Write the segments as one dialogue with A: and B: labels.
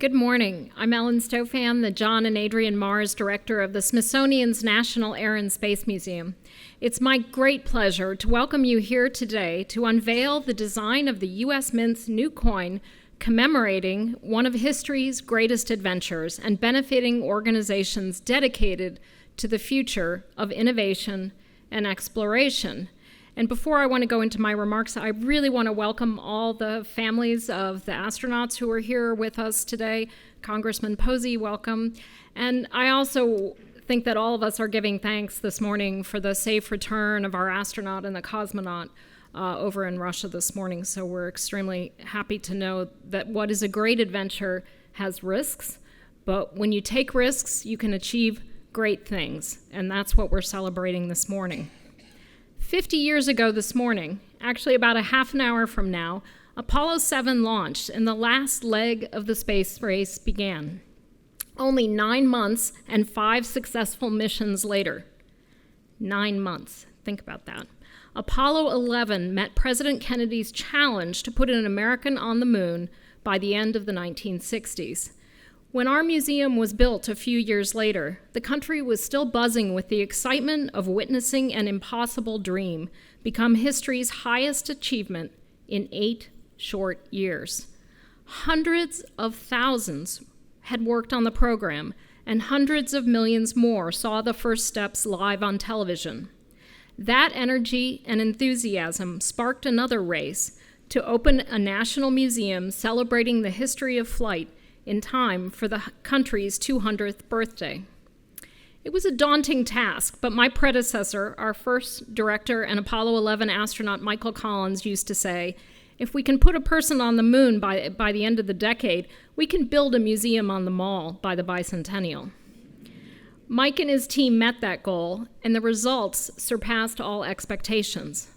A: Good morning. I'm Ellen Stofan, the John and Adrian Mars Director of the Smithsonian's National Air and Space Museum. It's my great pleasure to welcome you here today to unveil the design of the U.S. Mint's new coin commemorating one of history's greatest adventures and benefiting organizations dedicated to the future of innovation and exploration. And before I want to go into my remarks, I really want to welcome all the families of the astronauts who are here with us today. Congressman Posey, welcome. And I also think that all of us are giving thanks this morning for the safe return of our astronaut and the cosmonaut over in Russia this morning. So we're extremely happy to know that what is a great adventure has risks, but when you take risks, you can achieve great things. And that's what we're celebrating this morning. 50 years ago this morning, actually about a half an hour from now, Apollo 7 launched and the last leg of the space race began. Only 9 months and 5 successful missions later. 9 months. Think about that. Apollo 11 met President Kennedy's challenge to put an American on the moon by the end of the 1960s. When our museum was built a few years later, the country was still buzzing with the excitement of witnessing an impossible dream become history's highest achievement in 8 short years. Hundreds of thousands had worked on the program, and hundreds of millions more saw the first steps live on television. That energy and enthusiasm sparked another race to open a national museum celebrating the history of flight in time for the country's 200th birthday. It was a daunting task, but my predecessor, our first director and Apollo 11 astronaut Michael Collins, used to say, if we can put a person on the moon by the end of the decade, we can build a museum on the Mall by the bicentennial. Mike and his team met that goal, and the results surpassed all expectations.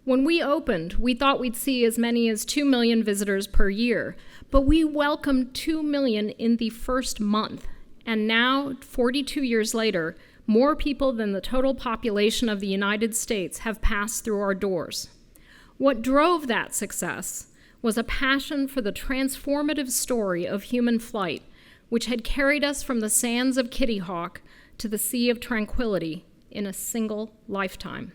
A: When we opened, we thought we'd see as many as 2 million visitors per year, but we welcomed 2 million in the first month. And now, 42 years later, more people than the total population of the United States have passed through our doors. What drove that success was a passion for the transformative story of human flight, which had carried us from the sands of Kitty Hawk to the Sea of Tranquility in a single lifetime.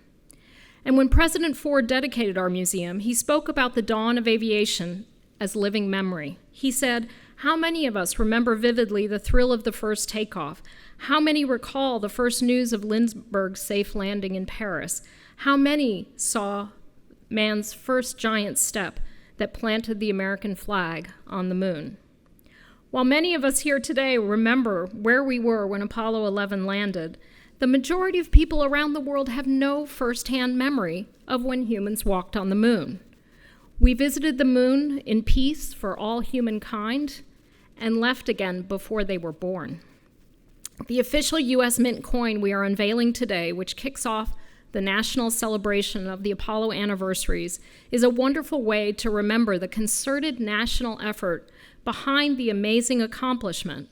A: And when President Ford dedicated our museum, he spoke about the dawn of aviation as living memory. He said, how many of us remember vividly the thrill of the first takeoff? How many recall the first news of Lindbergh's safe landing in Paris? How many saw man's first giant step that planted the American flag on the moon? While many of us here today remember where we were when Apollo 11 landed, the majority of people around the world have no firsthand memory of when humans walked on the moon. We visited the moon in peace for all humankind and left again before they were born. The official U.S. Mint coin we are unveiling today, which kicks off the national celebration of the Apollo anniversaries, is a wonderful way to remember the concerted national effort behind the amazing accomplishment,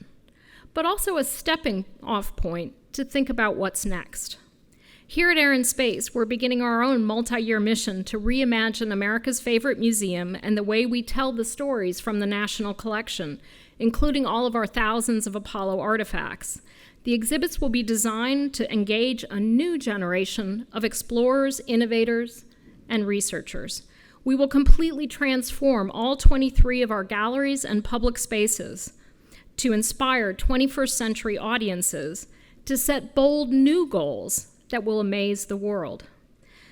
A: but also a stepping off point to think about what's next. Here at Air and Space, we're beginning our own multi-year mission to reimagine America's favorite museum and the way we tell the stories from the national collection, including all of our thousands of Apollo artifacts. The exhibits will be designed to engage a new generation of explorers, innovators, and researchers. We will completely transform all 23 of our galleries and public spaces to inspire 21st century audiences to set bold new goals that will amaze the world.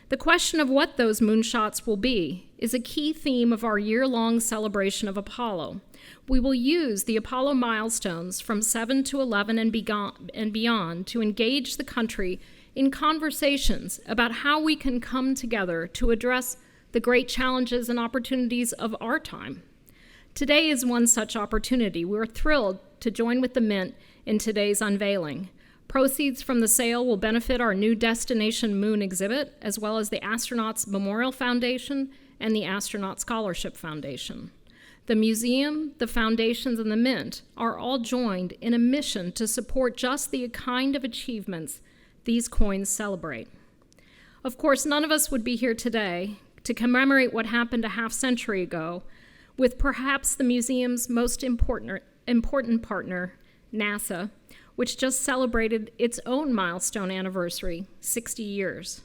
A: The question of what those moonshots will be is a key theme of our year-long celebration of Apollo. We will use the Apollo milestones from 7 to 11 and beyond to engage the country in conversations about how we can come together to address the great challenges and opportunities of our time. Today is one such opportunity. We're thrilled to join with the Mint in today's unveiling. Proceeds from the sale will benefit our new Destination Moon exhibit, as well as the Astronauts Memorial Foundation and the Astronaut Scholarship Foundation. The museum, the foundations, and the Mint are all joined in a mission to support just the kind of achievements these coins celebrate. Of course, none of us would be here today to commemorate what happened a half-century ago with perhaps the museum's most important important partner, NASA, which just celebrated its own milestone anniversary, 60 years.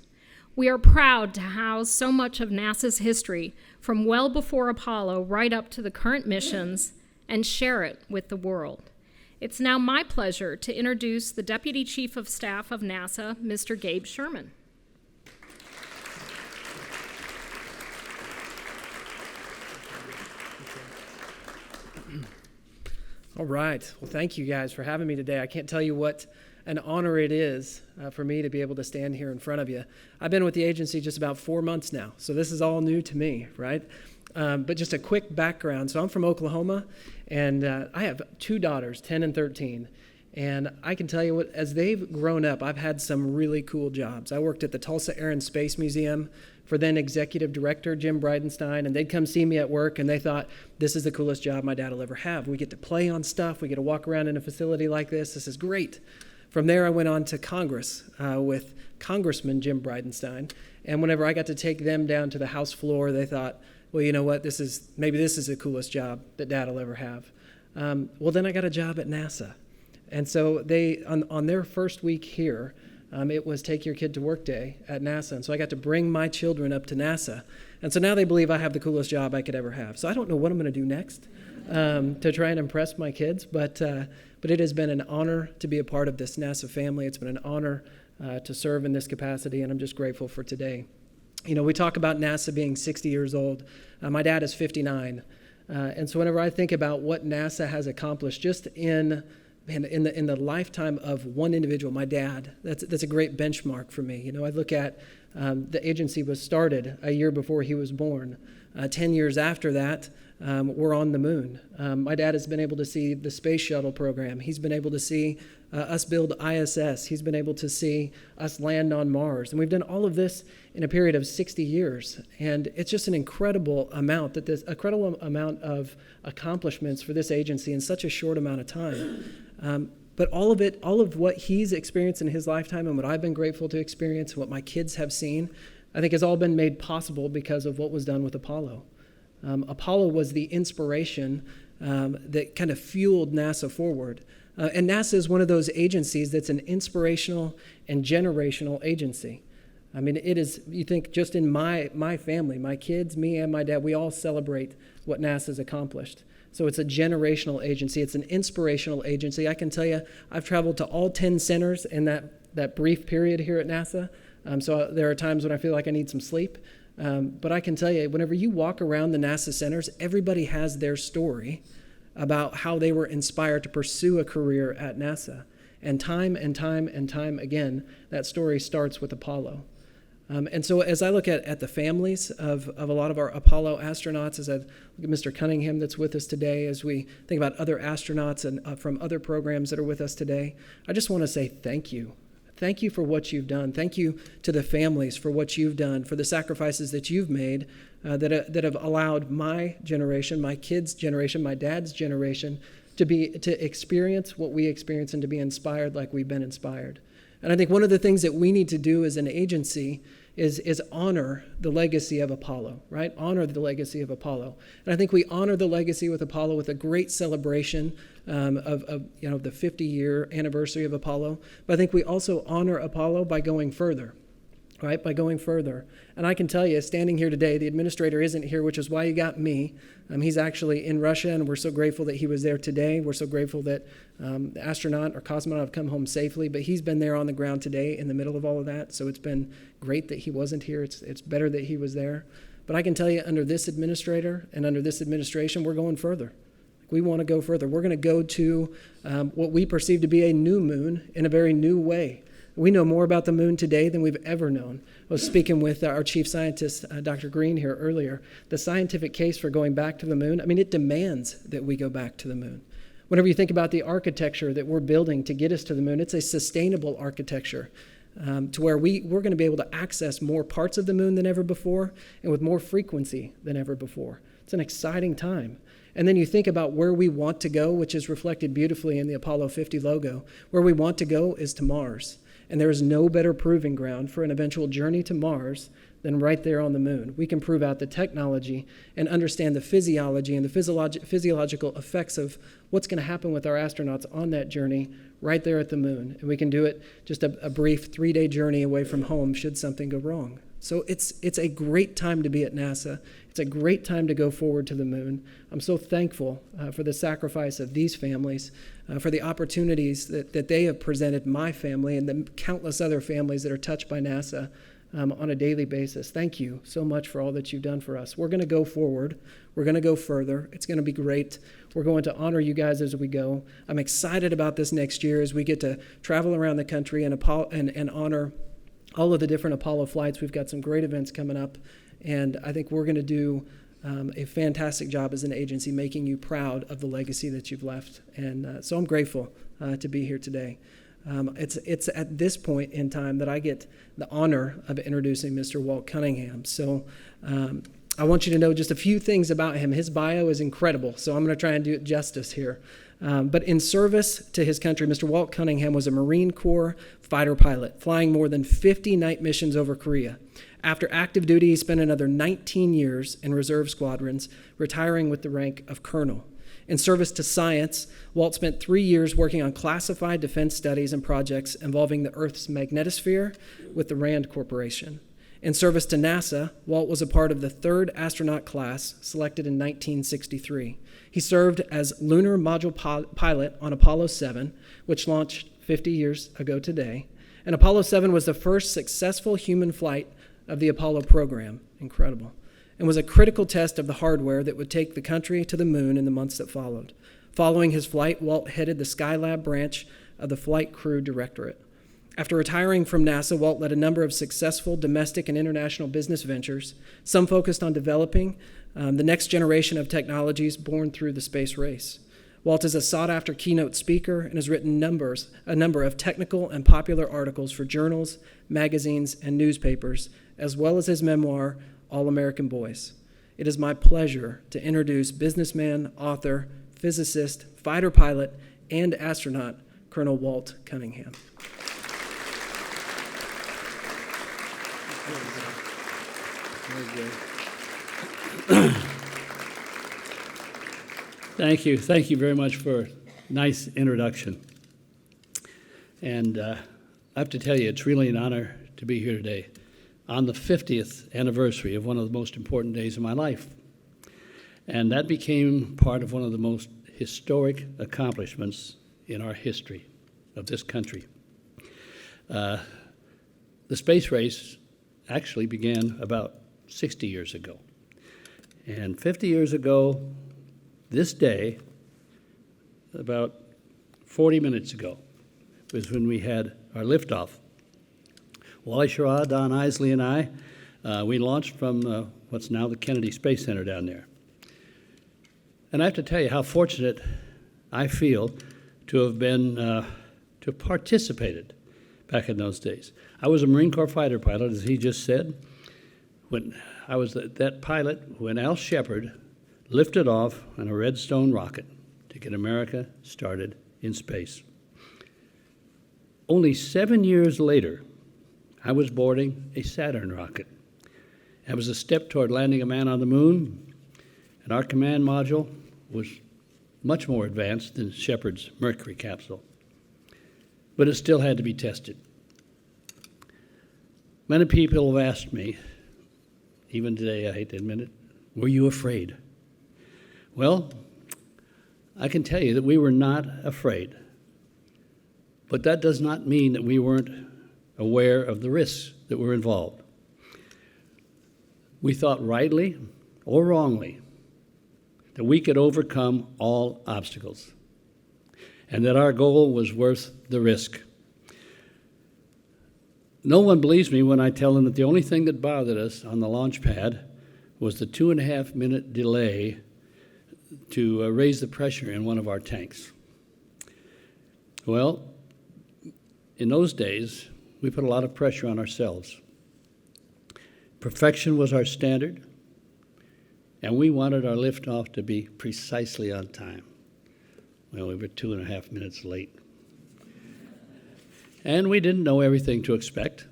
A: We are proud to house so much of NASA's history from well before Apollo right up to the current missions and share it with the world. It's now my pleasure to introduce the Deputy Chief of Staff of NASA, Mr. Gabe Sherman.
B: All right. Well, thank you guys for having me today. I can't tell you what an honor it is for me to be able to stand here in front of you. I've been with the agency just about 4 months now, so this is all new to me, right? But just a quick background. So I'm from Oklahoma, and I have 2 daughters, 10 and 13. And I can tell you what, as they've grown up, I've had some really cool jobs. I worked at the Tulsa Air and Space Museum for then Executive Director Jim Bridenstine, and they'd come see me at work, and they thought, this is the coolest job my dad will ever have. We get to play on stuff. We get to walk around in a facility like this. This is great. From there, I went on to Congress with Congressman Jim Bridenstine, and whenever I got to take them down to the House floor, they thought, well, you know what, maybe this is the coolest job that Dad will ever have. Well, then I got a job at NASA. And so they, on their first week here, it was Take Your Kid to Work Day at NASA. And so I got to bring my children up to NASA. And so now they believe I have the coolest job I could ever have. So I don't know what I'm going to do next to try and impress my kids, but it has been an honor to be a part of this NASA family. It's been an honor to serve in this capacity, and I'm just grateful for today. You know, we talk about NASA being 60 years old. My dad is 59. And so whenever I think about what NASA has accomplished just in the lifetime of one individual, my dad, that's a great benchmark for me. You know, I look at the agency was started a year before he was born. 10 years after that, we're on the moon. My dad has been able to see the space shuttle program. He's been able to see us build ISS. He's been able to see us land on Mars. And we've done all of this in a period of 60 years. And it's just an incredible amount of accomplishments for this agency in such a short amount of time. But all of what he's experienced in his lifetime and what I've been grateful to experience and what my kids have seen, I think has all been made possible because of what was done with Apollo. Apollo was the inspiration that kind of fueled NASA forward. And NASA is one of those agencies that's an inspirational and generational agency. I mean, it is, you think just in my family, my kids, me and my dad, we all celebrate what NASA's accomplished. So it's a generational agency. It's an inspirational agency. I can tell you, I've traveled to all 10 centers in that brief period here at NASA. So there are times when I feel like I need some sleep. But I can tell you, whenever you walk around the NASA centers, everybody has their story about how they were inspired to pursue a career at NASA. And time again, that story starts with Apollo. And so as I look at the families of a lot of our Apollo astronauts, as I look at Mr. Cunningham that's with us today, as we think about other astronauts and from other programs that are with us today, I just want to say thank you. Thank you for what you've done. Thank you to the families for what you've done, for the sacrifices that you've made that have allowed my generation, my kids' generation, my dad's generation to experience what we experience and to be inspired like we've been inspired. And I think one of the things that we need to do as an agency is honor the legacy of Apollo, right? Honor the legacy of Apollo. And I think we honor the legacy with Apollo with a great celebration of the 50-year anniversary of Apollo. But I think we also honor Apollo by going further, right? By going further. And I can tell you, standing here today, the administrator isn't here, which is why you got me. He's actually in Russia, and we're so grateful that he was there today. We're so grateful that the astronaut or cosmonaut have come home safely, but he's been there on the ground today in the middle of all of that. So it's been great that he wasn't here. It's better that he was there. But I can tell you, under this administrator and under this administration, we're going further. We want to go further. We're going to go to what we perceive to be a new moon in a very new way. We know more about the moon today than we've ever known. I was speaking with our chief scientist, Dr. Green, here earlier. The scientific case for going back to the moon, I mean, it demands that we go back to the moon. Whenever you think about the architecture that we're building to get us to the moon, it's a sustainable architecture to where we're going to be able to access more parts of the moon than ever before and with more frequency than ever before. It's an exciting time. And then you think about where we want to go, which is reflected beautifully in the Apollo 50 logo. Where we want to go is to Mars. And there is no better proving ground for an eventual journey to Mars than right there on the moon. We can prove out the technology and understand the physiology and the physiological effects of what's going to happen with our astronauts on that journey right there at the moon. And we can do it just a brief 3-day journey away from home should something go wrong. So it's a great time to be at NASA. It's a great time to go forward to the moon. I'm so thankful for the sacrifice of these families, for the opportunities that they have presented my family and the countless other families that are touched by NASA on a daily basis. Thank you so much for all that you've done for us. We're going to go forward. We're going to go further. It's going to be great. We're going to honor you guys as we go. I'm excited about this next year as we get to travel around the country and honor all of the different Apollo flights. We've got some great events coming up, and I think we're going to do a fantastic job as an agency making you proud of the legacy that you've left. And so I'm grateful to be here today. It's at this point in time that I get the honor of introducing Mr. Walt Cunningham. So I want you to know just a few things about him. His bio is incredible, so I'm going to try and do it justice here. But in service to his country, Mr. Walt Cunningham was a Marine Corps fighter pilot, flying more than 50 night missions over Korea. After active duty, he spent another 19 years in reserve squadrons, retiring with the rank of colonel. In service to science, Walt spent 3 years working on classified defense studies and projects involving the Earth's magnetosphere with the RAND Corporation. In service to NASA, Walt was a part of the 3rd astronaut class selected in 1963. He served as lunar module pilot on Apollo 7, which launched 50 years ago today. And Apollo 7 was the first successful human flight of the Apollo program. Incredible. And was a critical test of the hardware that would take the country to the moon in the months that followed. Following his flight, Walt headed the Skylab branch of the Flight Crew Directorate. After retiring from NASA, Walt led a number of successful domestic and international business ventures, some focused on developing the next generation of technologies born through the space race. Walt is a sought-after keynote speaker and has written a number of technical and popular articles for journals, magazines, and newspapers, as well as his memoir, All American Boys. It is my pleasure to introduce businessman, author, physicist, fighter pilot, and astronaut, Colonel Walt Cunningham.
C: Thank you. Thank you very much for a nice introduction. And I have to tell you, it's really an honor to be here today on the 50th anniversary of one of the most important days of my life. And that became part of one of the most historic accomplishments in our history of this country. The space race actually began about 60 years ago. And 50 years ago, this day, about 40 minutes ago, was when we had our liftoff. Wally Schirra, Don Isley, and I, we launched from what's now the Kennedy Space Center down there. And I have to tell you how fortunate I feel to have been, to have participated back in those days. I was a Marine Corps fighter pilot, as he just said. When I was that pilot, when Al Shepard lifted off on a Redstone rocket to get America started in space. Only 7 years later, I was boarding a Saturn rocket. It was a step toward landing a man on the moon, and our command module was much more advanced than Shepard's Mercury capsule. But it still had to be tested. Many people have asked me, even today, I hate to admit it, were you afraid? Well, I can tell you that we were not afraid. But that does not mean that we weren't aware of the risks that were involved. We thought rightly or wrongly that we could overcome all obstacles and that our goal was worth the risk. No one believes me when I tell them that the only thing that bothered us on the launch pad was the 2.5-minute delay to raise the pressure in one of our tanks. Well, in those days, we put a lot of pressure on ourselves. Perfection was our standard, and we wanted our liftoff to be precisely on time. Well, we were 2.5 minutes late. And we didn't know everything to expect.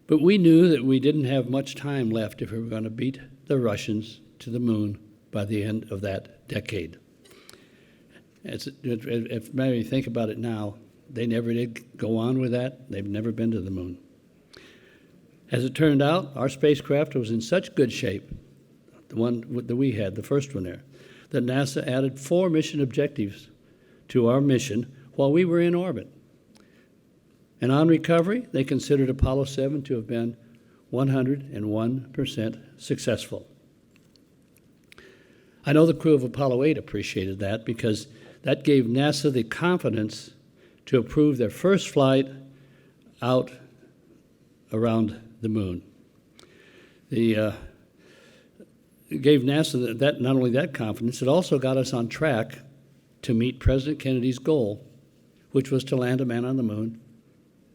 C: But we knew that we didn't have much time left if we were going to beat the Russians to the moon by the end of that decade. If maybe you think about it now, they never did go on with that. They've never been to the moon. As it turned out, our spacecraft was in such good shape, the one that we had, the first one there, that NASA added 4 mission objectives to our mission while we were in orbit. And on recovery, they considered Apollo 7 to have been 101% successful. I know the crew of Apollo 8 appreciated that because that gave NASA the confidence to approve their first flight out around the moon. It gave NASA that not only that confidence, it also got us on track to meet President Kennedy's goal, which was to land a man on the moon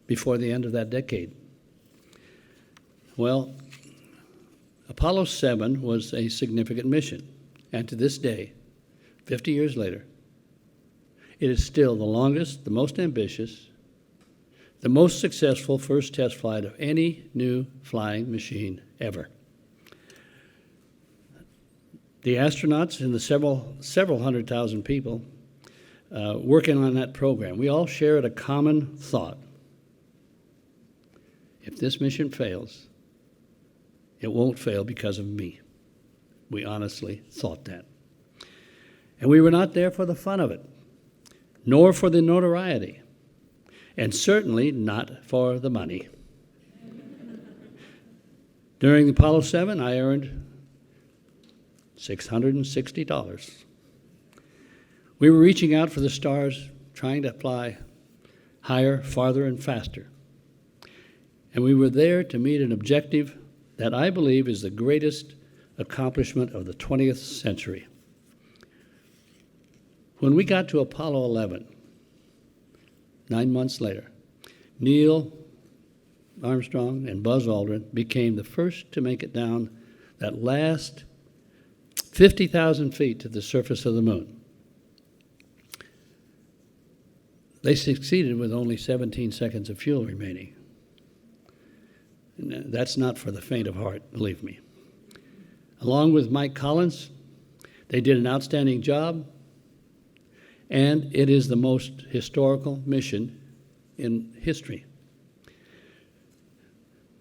C: before the end of that decade. Well, Apollo 7 was a significant mission, and to this day, 50 years later, it is still the longest, the most ambitious, the most successful first test flight of any new flying machine ever. The astronauts and the several hundred thousand people working on that program, we all shared a common thought. If this mission fails, it won't fail because of me. We honestly thought that. And we were not there for the fun of it, nor for the notoriety, and certainly not for the money. During Apollo 7, I earned $660. We were reaching out for the stars, trying to fly higher, farther, and faster. And we were there to meet an objective that I believe is the greatest accomplishment of the 20th century. When we got to Apollo 11, 9 months later, Neil Armstrong and Buzz Aldrin became the first to make it down that last 50,000 feet to the surface of the moon. They succeeded with only 17 seconds of fuel remaining. And that's not for the faint of heart, believe me. Along with Mike Collins, they did an outstanding job, and it is the most historical mission in history.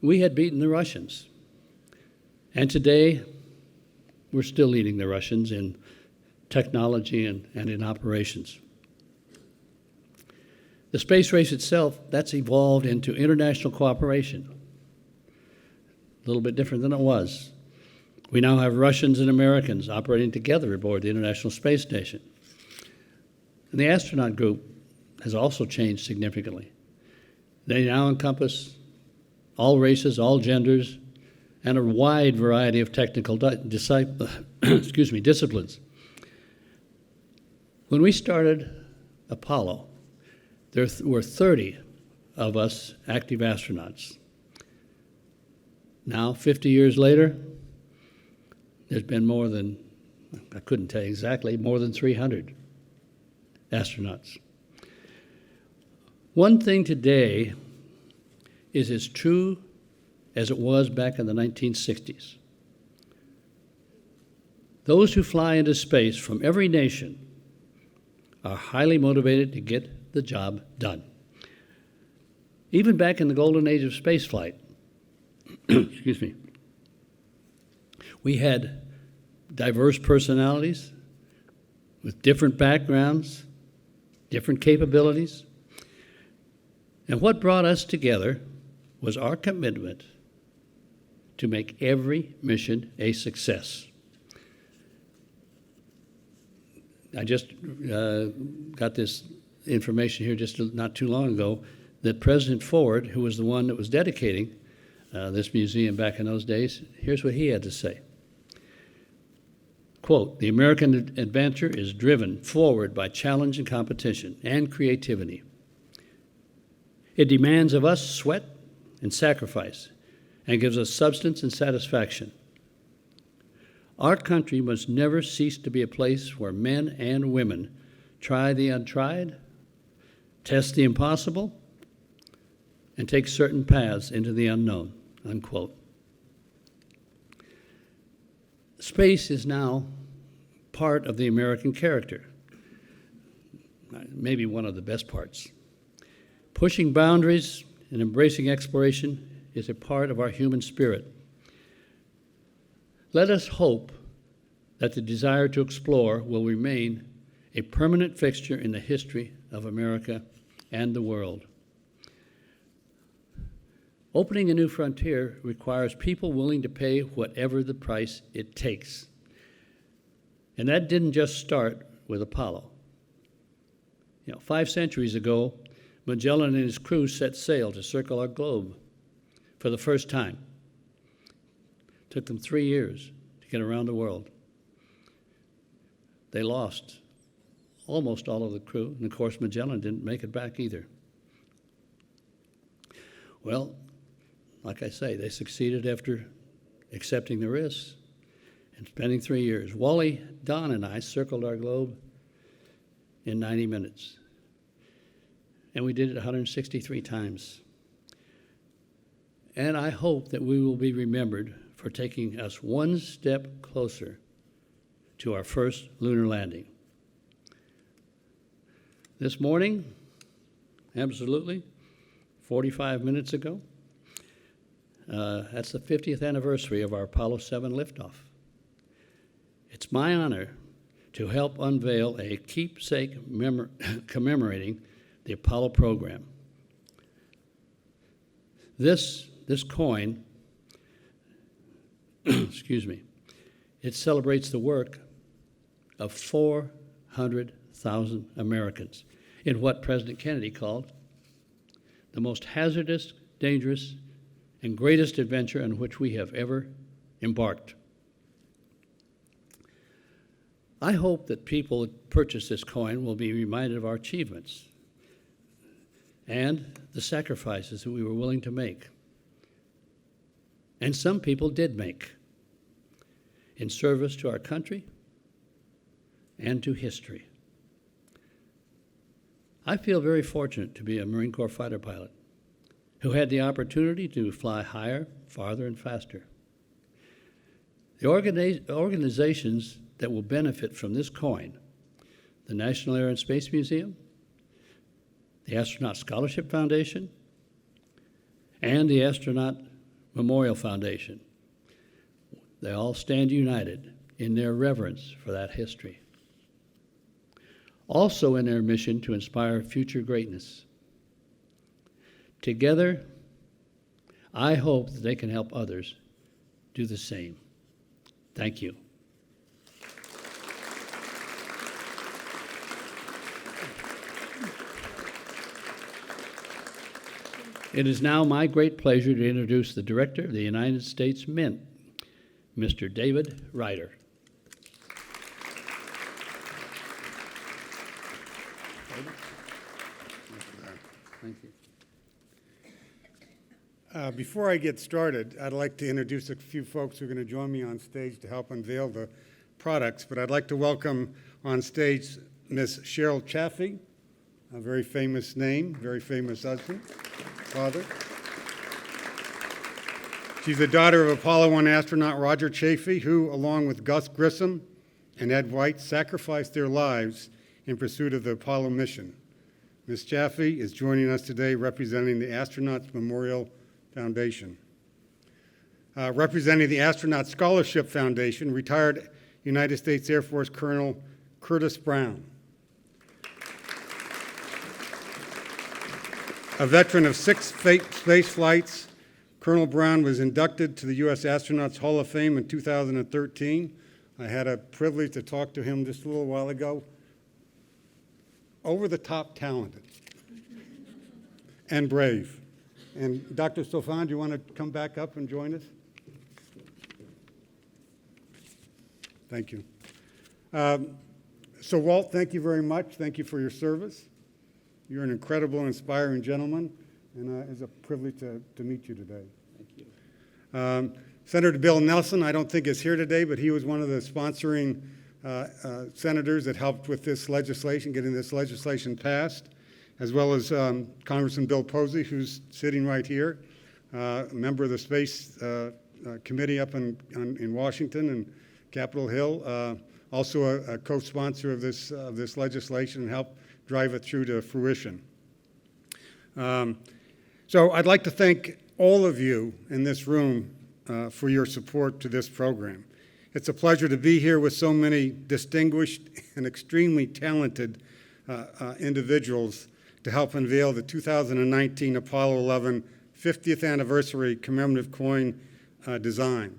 C: We had beaten the Russians, and today we're still leading the Russians in technology and in operations. The space race itself, that's evolved into international cooperation. A little bit different than it was. We now have Russians and Americans operating together aboard the International Space Station. And the astronaut group has also changed significantly. They now encompass all races, all genders, and a wide variety of technical disciplines. When we started Apollo, there were 30 of us active astronauts. Now, 50 years later, there's been more than, I couldn't tell you exactly, more than 300 astronauts. One thing today is as true as it was back in the 1960s. Those who fly into space from every nation are highly motivated to get the job done. Even back in the golden age of spaceflight, excuse me, we had diverse personalities with different backgrounds, different capabilities. And what brought us together was our commitment to make every mission a success. I just got this information here just not too long ago that President Ford, who was the one that was dedicating this museum back in those days, here's what he had to say. Quote, "The American adventure is driven forward by challenge and competition and creativity. It demands of us sweat and sacrifice and gives us substance and satisfaction. Our country must never cease to be a place where men and women try the untried, test the impossible, and take certain paths into the unknown. unquote. Space is now part of the American character, maybe one of the best parts. Pushing boundaries and embracing exploration is a part of our human spirit. Let us hope that the desire to explore will remain a permanent fixture in the history of America and the world. Opening a new frontier requires people willing to pay whatever the price it takes. And that didn't just start with Apollo. 5 centuries ago, Magellan and his crew set sail to circle our globe for the first time. It took them 3 years to get around the world. They lost almost all of the crew, and of course Magellan didn't make it back either. Well, like I say, they succeeded after accepting the risks and spending 3 years. Wally, Don, and I circled our globe in 90 minutes. And we did it 163 times. And I hope that we will be remembered for taking us one step closer to our first lunar landing. This morning, absolutely, 45 minutes ago, that's the 50th anniversary of our Apollo 7 liftoff. It's my honor to help unveil a keepsake commemorating the Apollo program. This coin, excuse me, it celebrates the work of 400,000 Americans in what President Kennedy called the most hazardous, dangerous, and greatest adventure on which we have ever embarked. I hope that people who purchase this coin will be reminded of our achievements and the sacrifices that we were willing to make. And some people did make in service to our country and to history. I feel very fortunate to be a Marine Corps fighter pilot who had the opportunity to fly higher, farther, and faster. The organizations that will benefit from this coin, the National Air and Space Museum, the Astronaut Scholarship Foundation, and the Astronaut Memorial Foundation, they all stand united in their reverence for that history. Also in their mission to inspire future greatness. Together, I hope that they can help others do the same. Thank you. It is now my great pleasure to introduce the Director of the United States Mint, Mr. David Ryder. Thank you.
D: Before I get started, I'd like to introduce a few folks who are going to join me on stage to help unveil the products, but I'd like to welcome on stage Miss Cheryl Chaffee, a very famous name, very famous husband, father. She's the daughter of Apollo 1 astronaut Roger Chaffee, who, along with Gus Grissom and Ed White, sacrificed their lives in pursuit of the Apollo mission. Ms. Chaffee is joining us today representing the Astronauts Memorial Foundation. Representing the Astronaut Scholarship Foundation, retired United States Air Force Colonel Curtis Brown. A veteran of 6 space flights, Colonel Brown was inducted to the U.S. Astronauts Hall of Fame in 2013. I had a privilege to talk to him just a little while ago. Over the top talented and brave. And Dr. Stofan, do you want to come back up and join us? Thank you. So Walt, thank you very much. Thank you for your service. You're an incredible, inspiring gentleman, and it's a privilege to meet you today.
C: Thank you.
D: Senator Bill Nelson, I don't think is here today, but he was one of the sponsoring senators that helped with this legislation, getting this legislation passed, as well as Congressman Bill Posey, who's sitting right here. a member of the Space Committee up in Washington and Capitol Hill, also a co-sponsor of this legislation and helped drive it through to fruition. So I'd like to thank all of you in this room for your support to this program. It's a pleasure to be here with so many distinguished and extremely talented individuals to help unveil the 2019 Apollo 11 50th anniversary commemorative coin design.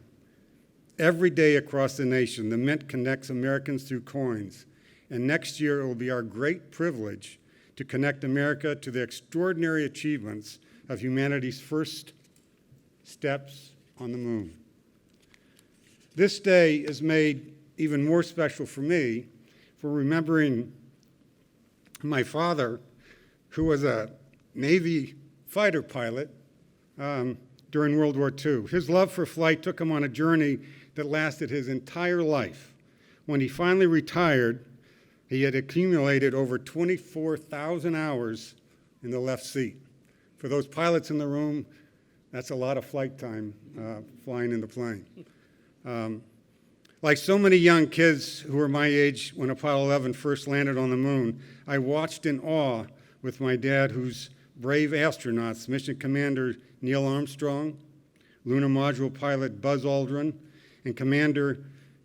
D: Every day across the nation, the Mint connects Americans through coins, and next year it will be our great privilege to connect America to the extraordinary achievements of humanity's first steps on the moon. This day is made even more special for me for remembering my father, who was a Navy fighter pilot during World War II. His love for flight took him on a journey that lasted his entire life. When he finally retired, he had accumulated over 24,000 hours in the left seat. For those pilots in the room, that's a lot of flight time flying in the plane. Like so many young kids who were my age when Apollo 11 first landed on the moon, I watched in awe with my dad, whose brave astronauts, Mission Commander Neil Armstrong, Lunar Module Pilot Buzz Aldrin, and Command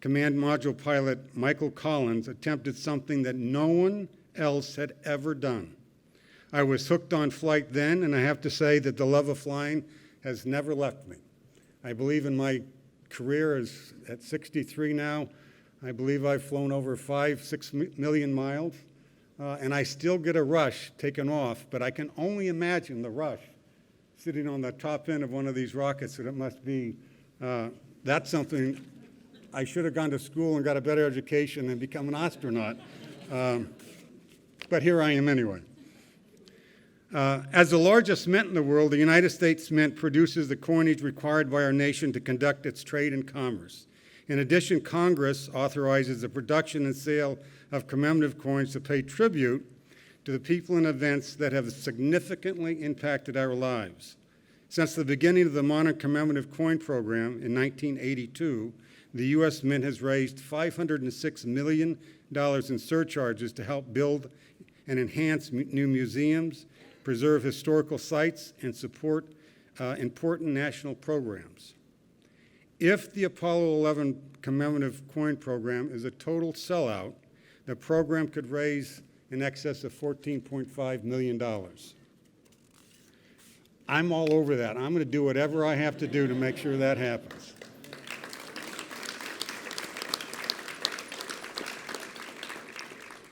D: Module Pilot Michael Collins attempted something that no one else had ever done. I was hooked on flight then, and I have to say that the love of flying has never left me. I believe in my career is at 63 now. I believe I've flown over 5-6 million miles, and I still get a rush taking off, but I can only imagine the rush sitting on the top end of one of these rockets, that it must be, that's something. I should have gone to school and got a better education and become an astronaut, but here I am anyway. As the largest mint in the world, the United States Mint produces the coinage required by our nation to conduct its trade and commerce. In addition, Congress authorizes the production and sale of commemorative coins to pay tribute to the people and events that have significantly impacted our lives. Since the beginning of the modern commemorative coin program in 1982, the U.S. Mint has raised $506 million in surcharges to help build and enhance new museums, preserve historical sites, and support important national programs. If the Apollo 11 commemorative coin program is a total sellout, the program could raise in excess of $14.5 million. I'm all over that. I'm going to do whatever I have to do to make sure that happens.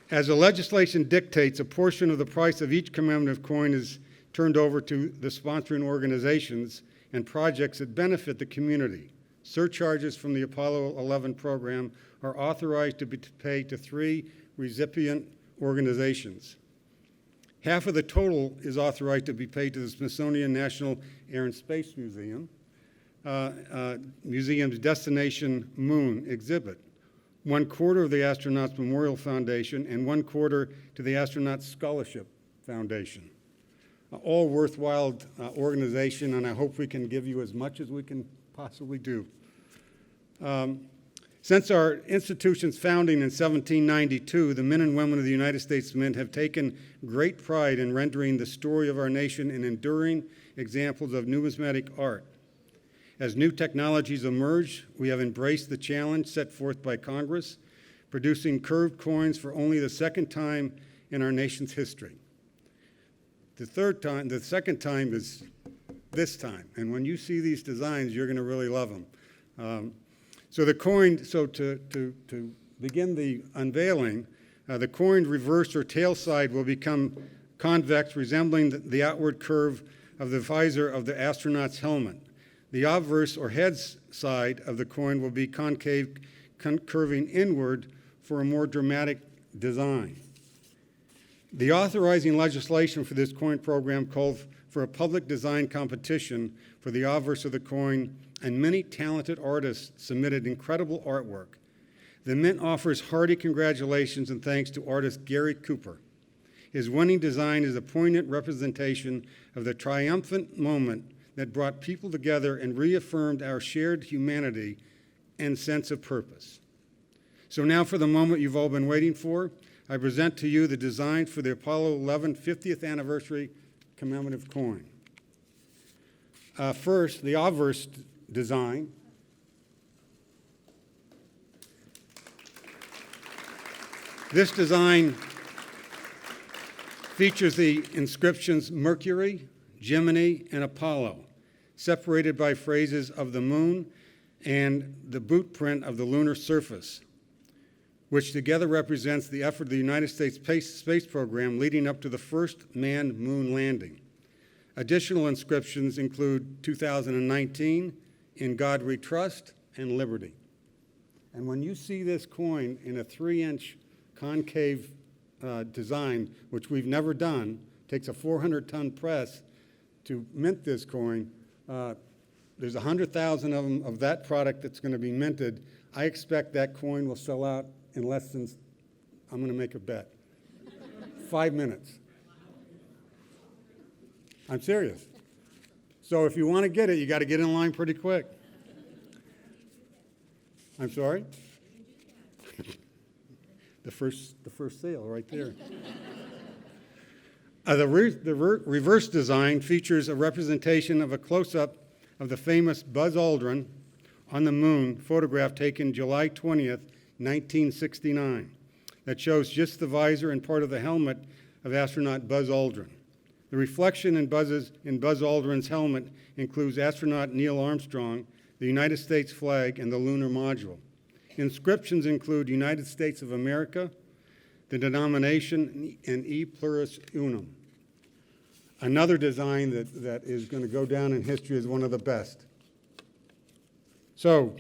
D: As the legislation dictates, a portion of the price of each commemorative coin is turned over to the sponsoring organizations and projects that benefit the community. Surcharges from the Apollo 11 program are authorized to be paid to 3 recipient organizations. Half of the total is authorized to be paid to the Smithsonian National Air and Space Museum, museum's Destination Moon exhibit, 1/4 of the Astronauts Memorial Foundation, and 1/4 to the Astronauts Scholarship Foundation. All worthwhile organization, and I hope we can give you as much as we can possibly do. Since our institution's founding in 1792, the men and women of the United States Mint have taken great pride in rendering the story of our nation in enduring examples of numismatic art. As new technologies emerge, we have embraced the challenge set forth by Congress, producing curved coins for only the second time in our nation's history. The second time is this time, and when you see these designs, you're going to really love them. So to begin the unveiling, the coined reverse or tail side will become convex, resembling the outward curve of the visor of the astronaut's helmet. The obverse or head side of the coin will be concave, curving inward for a more dramatic design. The authorizing legislation for this coin program called for a public design competition for the obverse of the coin, and many talented artists submitted incredible artwork. The Mint offers hearty congratulations and thanks to artist Gary Cooper. His winning design is a poignant representation of the triumphant moment that brought people together and reaffirmed our shared humanity and sense of purpose. So now for the moment you've all been waiting for, I present to you the design for the Apollo 11 50th anniversary commemorative coin. First, the obverse design. This design features the inscriptions Mercury, Gemini, and Apollo, separated by phrases of the moon and the boot print of the lunar surface, which together represents the effort of the United States space program leading up to the first manned moon landing. Additional inscriptions include 2019, In God We Trust, and Liberty. And when you see this coin in a 3-inch concave design, which we've never done, takes a 400-ton press to mint this coin. There's 100,000 of them of that product that's going to be minted. I expect that coin will sell out in less than, I'm going to make a bet, 5 minutes. I'm serious. So if you want to get it, you got to get in line pretty quick. I'm sorry? The first sale right there. The reverse design features a representation of a close-up of the famous Buzz Aldrin on the moon photograph taken July 20th, 1969, that shows just the visor and part of the helmet of astronaut Buzz Aldrin. The reflection in Buzz Aldrin's helmet includes astronaut Neil Armstrong, the United States flag, and the lunar module. Inscriptions include United States of America, the denomination, and E Pluribus Unum. Another design that is going to go down in history as one of the best. So,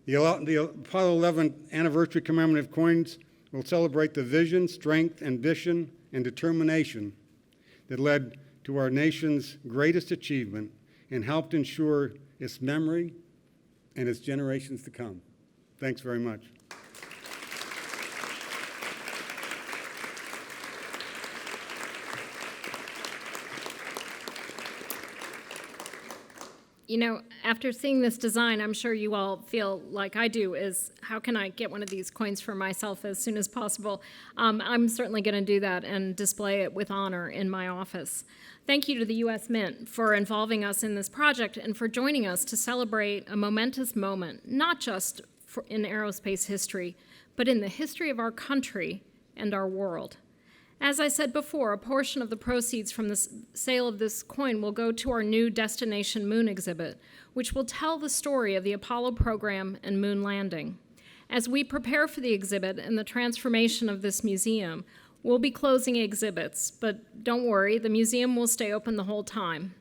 D: the Apollo 11 anniversary commemorative coins will celebrate the vision, strength, ambition, and determination that led to our nation's greatest achievement and helped ensure its memory and its generations to come. Thanks very much.
A: You know, after seeing this design, I'm sure you all feel like I do, is how can I get one of these coins for myself as soon as possible? I'm certainly going to do that and display it with honor in my office. Thank you to the U.S. Mint for involving us in this project and for joining us to celebrate a momentous moment, not just in aerospace history, but in the history of our country and our world. As I said before, a portion of the proceeds from the sale of this coin will go to our new Destination Moon exhibit, which will tell the story of the Apollo program and moon landing. As we prepare for the exhibit and the transformation of this museum, we'll be closing exhibits, but don't worry, the museum will stay open the whole time.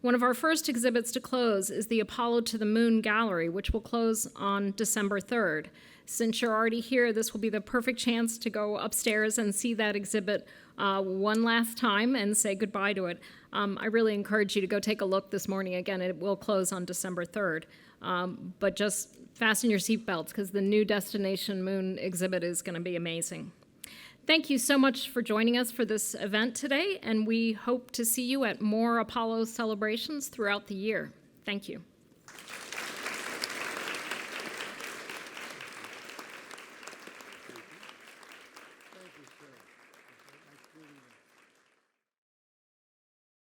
A: One of our first exhibits to close is the Apollo to the Moon Gallery, which will close on December 3rd. Since you're already here, this will be the perfect chance to go upstairs and see that exhibit one last time and say goodbye to it. I really encourage you to go take a look this morning. Again, it will close on December 3rd. But just fasten your seatbelts because the new Destination Moon exhibit is going to be amazing. Thank you so much for joining us for this event today, and we hope to see you at more Apollo celebrations throughout the year. Thank you.